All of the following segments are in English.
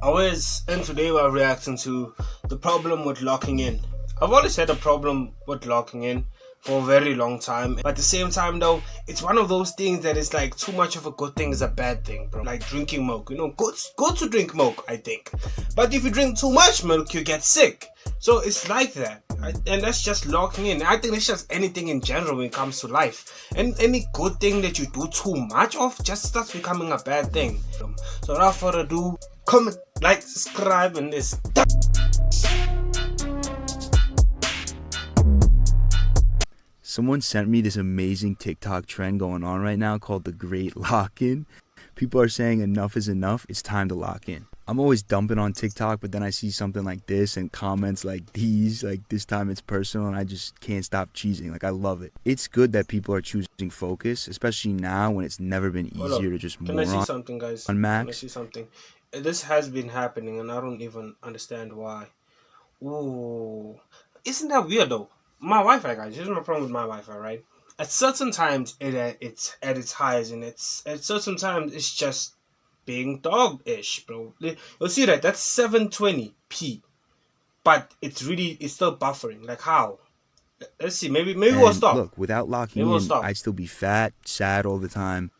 Awez, and today we're reacting to the problem with locking in. I've always had a problem with locking in for a very long time, but at the same time though, it's one of those things that is like too much of a good thing is a bad thing, bro. Like drinking milk, good to drink milk, I think. But if you drink too much milk, you get sick. So it's like that. And that's just locking in. I think it's just anything in general when it comes to life. And any good thing that you do too much of just starts becoming a bad thing. So without further ado, comment, like, subscribe, and this. Someone sent me this amazing TikTok trend going on right now called the Great Lock-In. People are saying enough is enough, it's time to lock in. I'm always dumping on TikTok, but then I see something like this and comments like these, like this time it's personal, and I just can't stop cheesing. Like, I love it. It's good that people are choosing focus, especially now when it's never been easier to just Can I see moron something, guys? on Can I max. see something? This has been happening, and I don't even understand why. Ooh, isn't that weird though? My Wi-Fi, guys. Here's my problem with my Wi-Fi, right? At certain times, it's at its highest, and it's at certain times it's just being dog-ish, bro. You'll see that that's 720p, but it's still buffering. Like how? Let's see. Maybe we'll And stop. look, without locking Maybe we'll in, stop. I'd still be fat, sad all the time,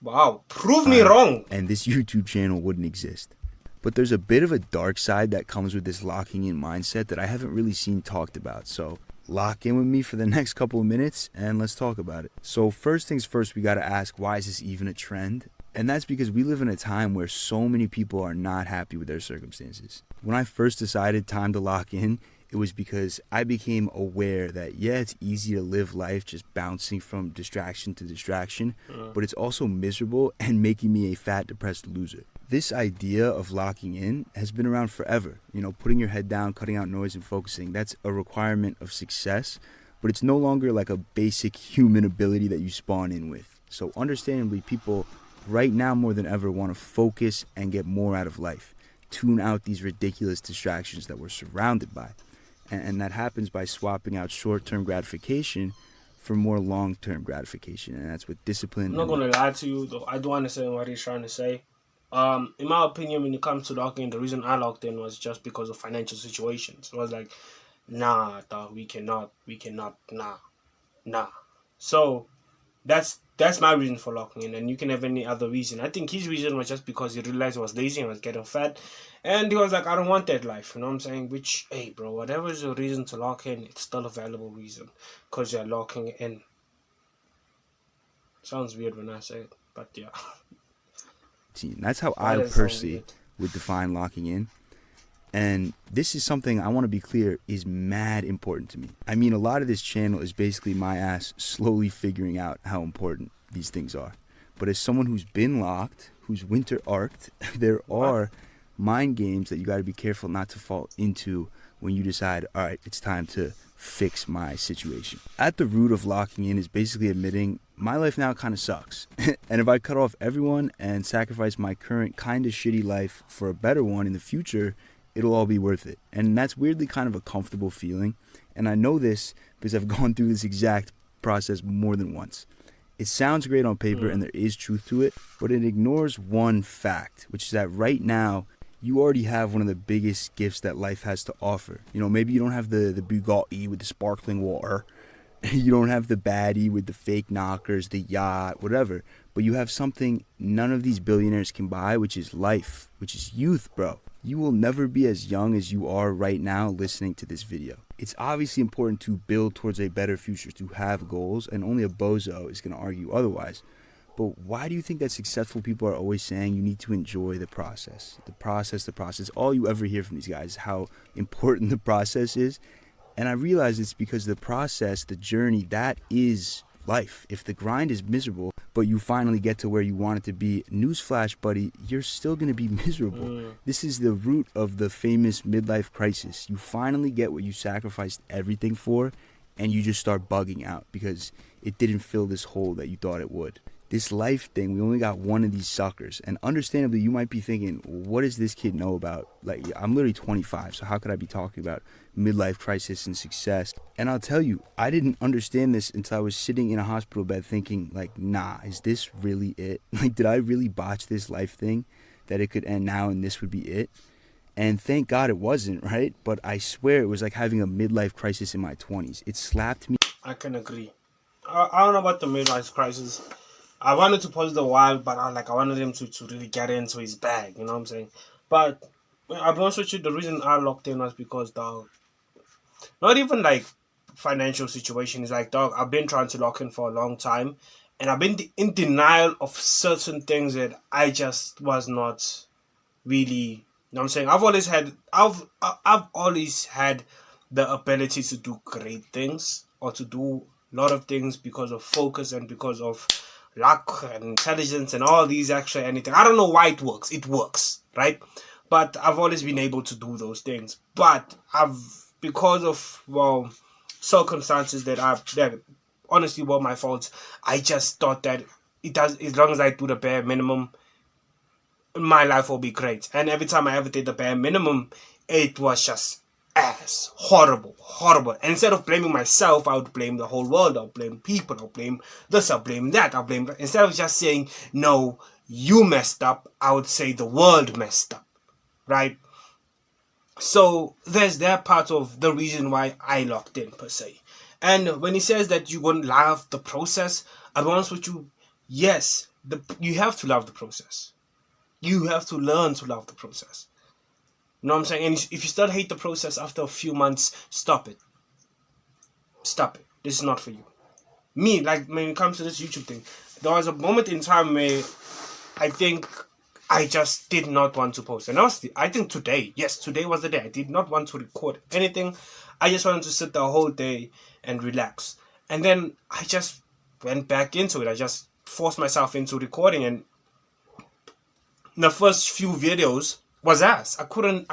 Wow, prove me wrong. and this YouTube channel wouldn't exist. But there's a bit of a dark side that comes with this locking in mindset that I haven't really seen talked about. So lock in with me for the next couple of minutes and let's talk about it. So first things first, we got to ask, why is this even a trend? And that's because we live in a time where so many people are not happy with their circumstances. When I first decided time to lock in, it was because I became aware that, yeah, it's easy to live life just bouncing from distraction to distraction, but it's also miserable and making me a fat, depressed loser. This idea of locking in has been around forever. You know, putting your head down, cutting out noise, and focusing, that's a requirement of success, but it's no longer like a basic human ability that you spawn in with. So understandably, people right now more than ever want to focus and get more out of life, tune out these ridiculous distractions that we're surrounded by. And that happens by swapping out short-term gratification for more long-term gratification, and that's what discipline. I'm not gonna lie to you though. I do understand what he's trying to say. In my opinion, when it comes to locking in, the reason I locked in was just because of financial situations. It was like, nah, dog, we cannot, nah. So that's my reason for locking in, and you can have any other reason. I think his reason was just because he realized he was lazy and was getting fat, and he was like, I don't want that life. You know what I'm saying? Which, hey, bro, whatever is your reason to lock in, it's still a valuable reason because you're locking in. Sounds weird when I say it, but yeah. That's how Why I does it sound personally weird? would define locking in. And this is something I want to be clear is mad important to me. I mean, a lot of this channel is basically my ass slowly figuring out how important these things are. But as someone who's been locked, who's winter arced, there are mind games that you got to be careful not to fall into when you decide, all right, it's time to fix my situation. At the root of locking in is basically admitting my life now kind of sucks. And if I cut off everyone and sacrifice my current kind of shitty life for a better one in the future, it'll all be worth it. And that's weirdly kind of a comfortable feeling. And I know this because I've gone through this exact process more than once. It sounds great on paper and there is truth to it, but it ignores one fact, which is that right now, you already have one of the biggest gifts that life has to offer. You know, maybe you don't have the Bugatti with the sparkling water. You don't have the baddie with the fake knockers, the yacht, whatever. But you have something none of these billionaires can buy, which is life, which is youth, bro. You will never be as young as you are right now listening to this video. It's obviously important to build towards a better future, to have goals, and only a bozo is going to argue otherwise. But why do you think that successful people are always saying you need to enjoy the process? The process, the process. All you ever hear from these guys is how important the process is. And I realize it's because the process, the journey, that is life. If the grind is miserable, but you finally get to where you want it to be, newsflash, buddy, you're still going to be miserable. This is the root of the famous midlife crisis. You finally get what you sacrificed everything for, and you just start bugging out because it didn't fill this hole that you thought it would. This life thing, we only got one of these suckers. And understandably, you might be thinking, what does this kid know about? Like, I'm literally 25, so how could I be talking about midlife crisis and success? And I'll tell you, I didn't understand this until I was sitting in a hospital bed thinking, like, nah, is this really it? Like, did I really botch this life thing? that it could end now and this would be it. And thank God it wasn't, right? But I swear it was like having a midlife crisis in my 20s. It slapped me. I can agree. I don't know about the midlife crisis. I wanted to post it a while, but I wanted him to really get into his bag, you know what I'm saying? But I'll be honest with you, the reason I locked in was because, dog, not even like financial situation. Is like, dog, I've been trying to lock in for a long time, and I've been in denial of certain things that I just was not really. You know what I'm saying? I've always had the ability to do great things or to do a lot of things because of focus and because of luck and intelligence and all these extra anything. I don't know why it works. It works, right? But I've always been able to do those things. But because of, well, circumstances that honestly were my fault, I just thought that it does, as long as I do the bare minimum, my life will be great. And every time I ever did the bare minimum, it was just ass. Horrible. And instead of blaming myself, I would blame the whole world. I'll blame people. I'll blame this. I'll blame that. I'll blame that. Instead of just saying, no, you messed up, I would say the world messed up. Right? So there's that part of the reason why I locked in, per se. And when he says that you won't love the process, I'll be honest with you, yes, you have to love the process. You have to learn to love the process. You know what I'm saying? And if you still hate the process after a few months, stop it. Stop it. This is not for you. Me, like when it comes to this YouTube thing, there was a moment in time where I think I just did not want to post. And I think today was the day. I did not want to record anything. I just wanted to sit the whole day and relax. And then I just went back into it. I just forced myself into recording, and the first few videos was ass. I couldn't,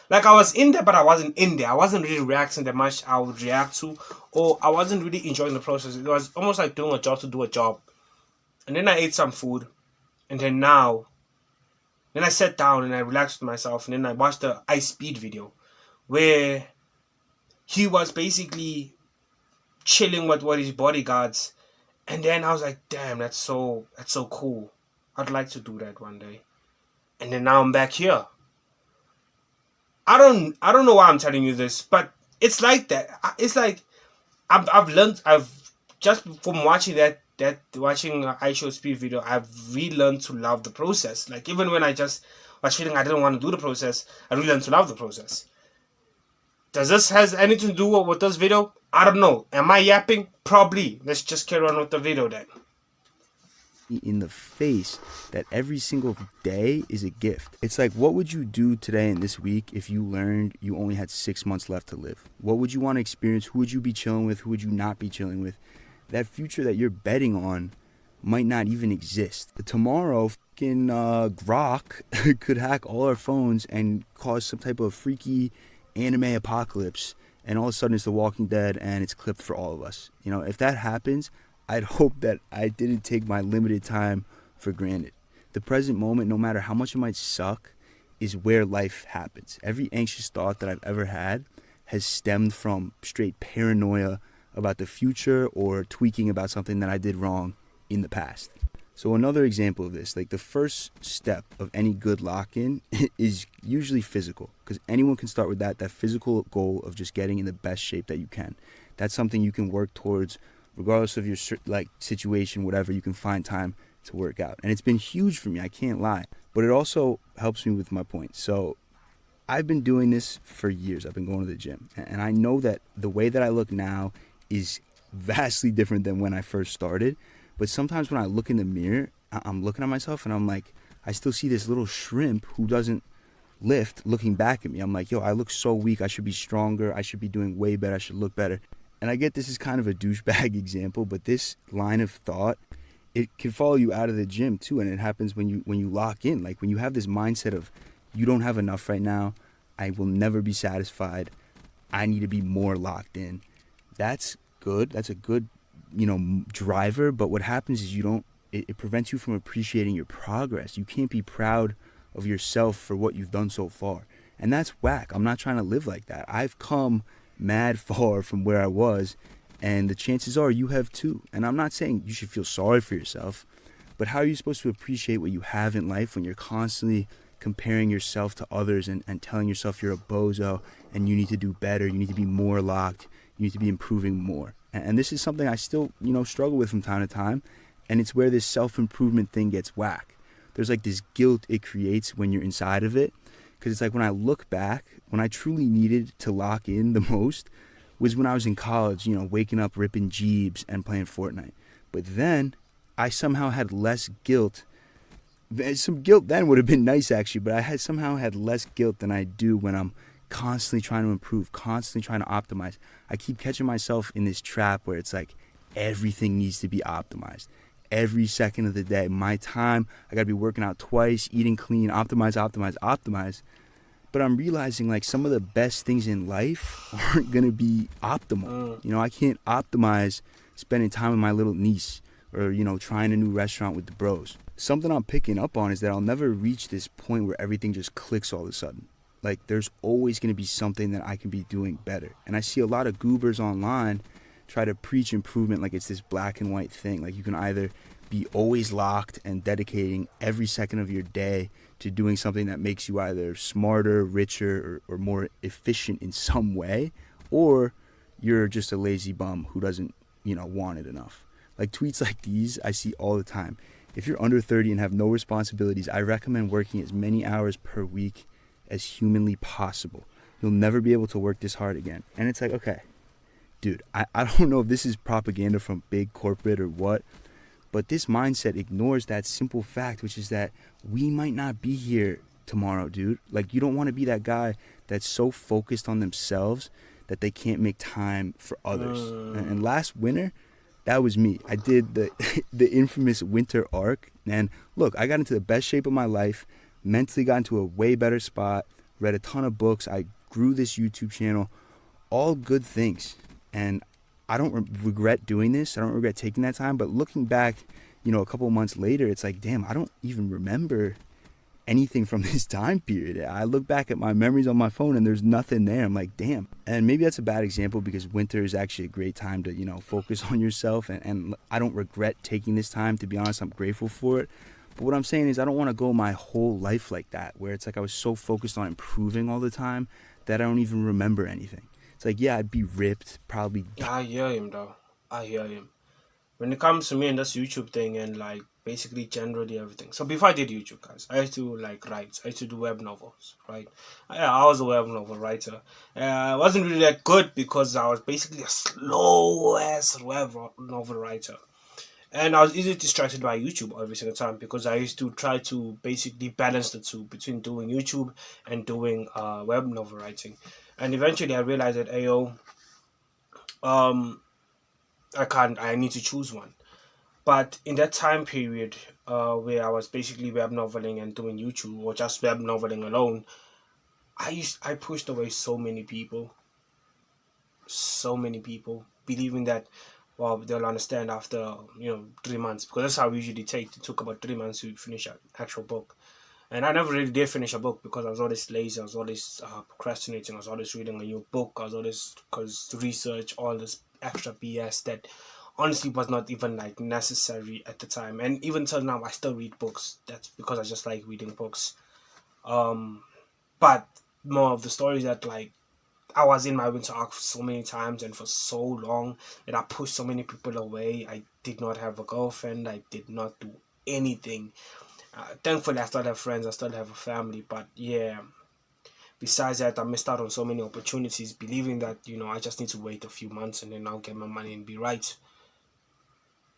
like, I was in there, but I wasn't in there. I wasn't really reacting that much I would react to, or I wasn't really enjoying the process. It was almost like doing a job to do a job. And then I ate some food, and then I sat down and I relaxed with myself, and then I watched the Ice Speed video where he was basically chilling with his bodyguards, and then I was like, damn, that's so cool. I'd like to do that one day. And then now I'm back here. I don't know why I'm telling you this, but it's like that. It's like I've just from watching watching iShow Speed video, I've relearned to love the process. Like, even when I just was feeling I didn't want to do the process, I relearned to love the process. Does this has anything to do with this video? I don't know. Am I yapping? Probably. Let's just carry on with the video then. In the face that every single day is a gift. It's like, what would you do today and this week if you learned you only had 6 months left to live? What would you want to experience? Who would you be chilling with? Who would you not be chilling with? That future that you're betting on might not even exist. Tomorrow, fucking Grok could hack all our phones and cause some type of freaky anime apocalypse, and all of a sudden it's The Walking Dead and it's clipped for all of us. You know, if that happens, I'd hope that I didn't take my limited time for granted. The present moment, no matter how much it might suck, is where life happens. Every anxious thought that I've ever had has stemmed from straight paranoia about the future or tweaking about something that I did wrong in the past. So another example of this, like, the first step of any good lock-in is usually physical, because anyone can start with that physical goal of just getting in the best shape that you can. That's something you can work towards regardless of your situation, whatever. You can find time to work out. And it's been huge for me, I can't lie. But it also helps me with my point. So I've been doing this for years. I've been going to the gym. And I know that the way that I look now is vastly different than when I first started. But sometimes when I look in the mirror, I'm looking at myself and I'm like, I still see this little shrimp who doesn't lift looking back at me. I'm like, yo, I look so weak. I should be stronger. I should be doing way better. I should look better. And I get this is kind of a douchebag example, but this line of thought, it can follow you out of the gym too. And it happens when you lock in. Like, when you have this mindset of, you don't have enough right now, I will never be satisfied, I need to be more locked in. That's good. That's a good, driver. But what happens is it prevents you from appreciating your progress. You can't be proud of yourself for what you've done so far. And that's whack. I'm not trying to live like that. I've come mad far from where I was, and the chances are you have too. And I'm not saying you should feel sorry for yourself, But how are you supposed to appreciate what you have in life when you're constantly comparing yourself to others and telling yourself you're a bozo and you need to do better, you need to be more locked, you need to be improving more? And this is something I still, struggle with from time to time. And it's where this self-improvement thing gets whack. There's like this guilt it creates when you're inside of it. Because it's like when I look back, when I truly needed to lock in the most was when I was in college, waking up ripping Jeebs and playing Fortnite. But then I somehow had less guilt. Some guilt then would have been nice actually, but I somehow had less guilt than I do when I'm constantly trying to improve, constantly trying to optimize. I keep catching myself in this trap where it's like everything needs to be optimized. Every second of the day, my time, I gotta be working out twice, eating clean, optimize. But I'm realizing like some of the best things in life aren't gonna be optimal. I can't optimize spending time with my little niece or, trying a new restaurant with the bros. Something I'm picking up on is that I'll never reach this point where everything just clicks all of a sudden. Like there's always gonna be something that I can be doing better. And I see a lot of goobers online try to preach improvement like it's this black and white thing. Like you can either be always locked and dedicating every second of your day to doing something that makes you either smarter, richer, or more efficient in some way, or you're just a lazy bum who doesn't, want it enough. Like tweets like these I see all the time. If you're under 30 and have no responsibilities, I recommend working as many hours per week as humanly possible. You'll never be able to work this hard again. And it's like, okay, dude, I don't know if this is propaganda from big corporate or what, but this mindset ignores that simple fact, which is that we might not be here tomorrow, dude. Like, you don't want to be that guy that's so focused on themselves that they can't make time for others. And last winter, that was me. I did the infamous winter arc. And look, I got into the best shape of my life, mentally got into a way better spot, read a ton of books. I grew this YouTube channel, all good things. And I don't regret doing this. I don't regret taking that time. But looking back, a couple of months later, it's like, damn, I don't even remember anything from this time period. I look back at my memories on my phone and there's nothing there. I'm like, damn. And maybe that's a bad example because winter is actually a great time to, focus on yourself. And I don't regret taking this time. To be honest, I'm grateful for it. But what I'm saying is I don't want to go my whole life like that, where it's like I was so focused on improving all the time that I don't even remember anything. It's like, yeah, I'd be ripped, probably. Yeah, I hear him though. I hear him. When it comes to me and this YouTube thing and like basically generally everything. So before I did YouTube, guys, I used to like write. I used to do web novels, right? I was a web novel writer. I wasn't really that good because I was basically a slow ass web novel writer. And I was easily distracted by YouTube every single time because I used to try to basically balance the two between doing YouTube and doing web novel writing. And eventually I realized that, I need to choose one. But in that time period where I was basically web noveling and doing YouTube or just web noveling alone, I pushed away so many people, believing that, well, they'll understand after 3 months, because that's how we usually take. It took about 3 months to finish an actual book. And I never really did finish a book because I was always lazy, I was always procrastinating, I was always reading a new book, I was always research, all this extra BS that honestly was not even like necessary at the time. And even till now, I still read books. That's because I just like reading books. But more of the stories that like I was in my winter arc so many times and for so long that I pushed so many people away. I did not have a girlfriend. I did not do anything. Thankfully, I still have friends. I still have a family. But yeah, besides that, I missed out on so many opportunities, believing that, I just need to wait a few months and then I'll get my money and be right.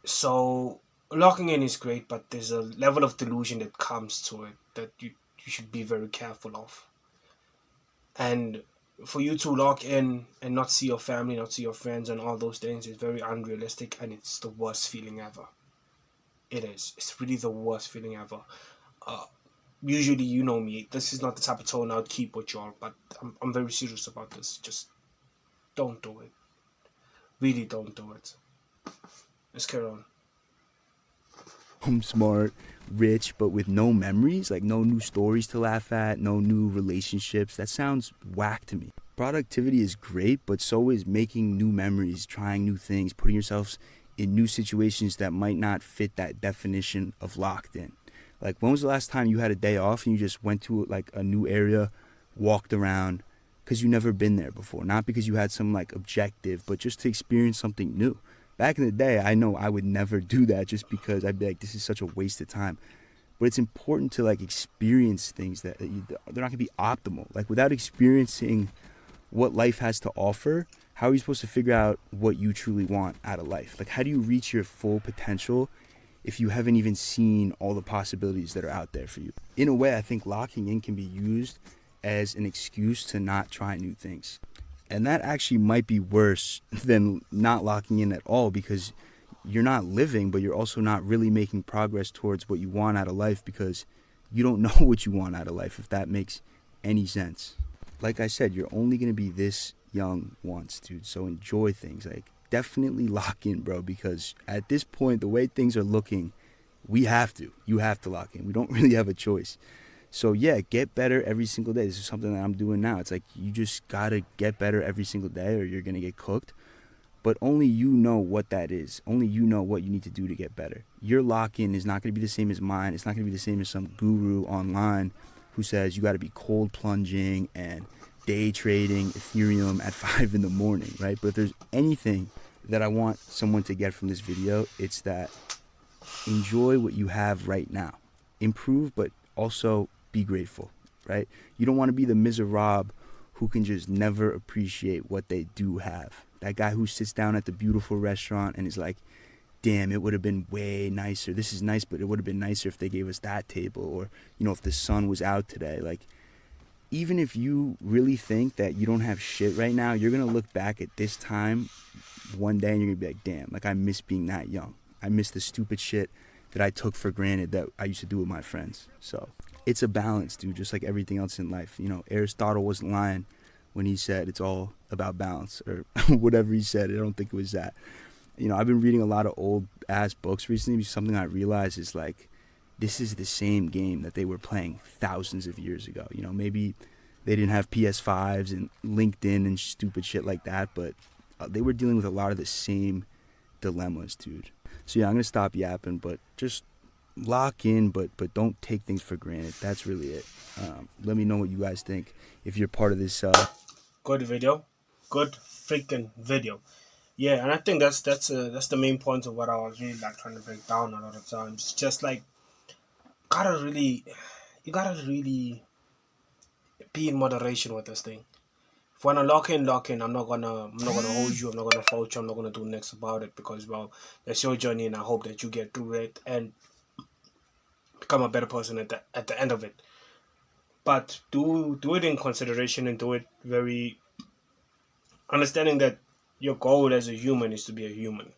So locking in is great, but there's a level of delusion that comes to it that you should be very careful of. And for you to lock in and not see your family, not see your friends and all those things is very unrealistic, and it's the worst feeling ever. It is. It's really the worst feeling ever. Usually, you know me, this is not the type of tone I would keep with y'all, but I'm very serious about this. Just don't do it. Really don't do it. Let's carry on. I'm smart, rich, but with no memories, like no new stories to laugh at, no new relationships. That sounds whack to me. Productivity is great, but so is making new memories, trying new things, putting yourself in new situations that might not fit that definition of locked in. Like, when was the last time you had a day off and you just went to like a new area, walked around, because you never been there before? Not because you had some like objective, but just to experience something new. Back in the day, I know I would never do that just because I'd be like, this is such a waste of time. But it's important to like experience things that they're not going to be optimal. Like, without experiencing what life has to offer, how are you supposed to figure out what you truly want out of life? Like, how do you reach your full potential if you haven't even seen all the possibilities that are out there for you? In a way, I think locking in can be used as an excuse to not try new things. And that actually might be worse than not locking in at all, because you're not living, but you're also not really making progress towards what you want out of life, because you don't know what you want out of life, if that makes any sense. Like I said, you're only going to be this young once, dude. So enjoy things. Like, definitely lock in, bro, because at this point, the way things are looking, you have to lock in. We don't really have a choice. So yeah, get better every single day. This is something that I'm doing now. It's like, you just got to get better every single day or you're going to get cooked. But only you know what that is. Only you know what you need to do to get better. Your lock-in is not going to be the same as mine. It's not going to be the same as some guru online who says you got to be cold plunging and day trading Ethereum at 5 in the morning, right? But if there's anything that I want someone to get from this video, it's that enjoy what you have right now. Improve, but also be grateful, right? You don't want to be the miserable who can just never appreciate what they do have. That guy who sits down at the beautiful restaurant and is like, damn, it would have been way nicer. This is nice, but it would have been nicer if they gave us that table, or, you know, if the sun was out today. Like, even if you really think that you don't have shit right now, you're going to look back at this time one day and you're going to be like, damn, like, I miss being that young. I miss the stupid shit that I took for granted that I used to do with my friends. So it's a balance, dude, just like everything else in life. You know, Aristotle wasn't lying when he said it's all about balance, or whatever he said. I don't think it was that. You know, I've been reading a lot of old ass books recently. Something I realized is, like, this is the same game that they were playing thousands of years ago. You know, maybe they didn't have PS5s and LinkedIn and stupid shit like that, but they were dealing with a lot of the same dilemmas, dude. So yeah, I'm gonna stop yapping, but just lock in, but don't take things for granted. That's really it. Let me know what you guys think if you're part of this. Good video, good freaking video. Yeah, and I think that's the main point of what I was really like trying to break down a lot of times. It's just like, you gotta really be in moderation with this thing. If you wanna lock in, lock in. I'm not gonna hold you. I'm not gonna fault you. I'm not gonna do next about it, because, well, that's your journey, and I hope that you get through it and become a better person at the end of it. But do it in consideration, and do it very understanding that your goal as a human is to be a human,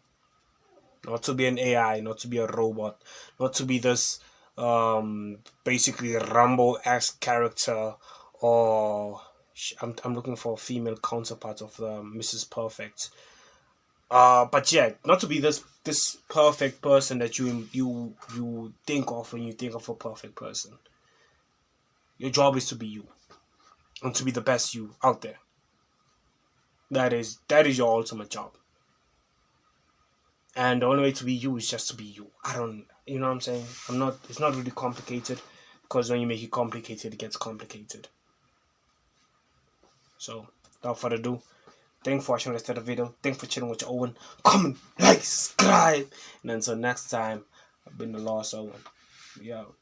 not to be an AI, not to be a robot, not to be this basically Rambo-esque character, or I'm looking for a female counterpart of Mrs. Perfect. But yeah, not to be this perfect person that you think of when you think of a perfect person. Your job is to be you, and to be the best you out there. That is your ultimate job. And the only way to be you is just to be you. You know what I'm saying? It's not really complicated, because when you make it complicated, it gets complicated. So, without further ado, thanks for watching the rest of the video. Thanks for chilling with your Owen. Comment, like, subscribe. And until next time, I've been the Lost Owen. Yo.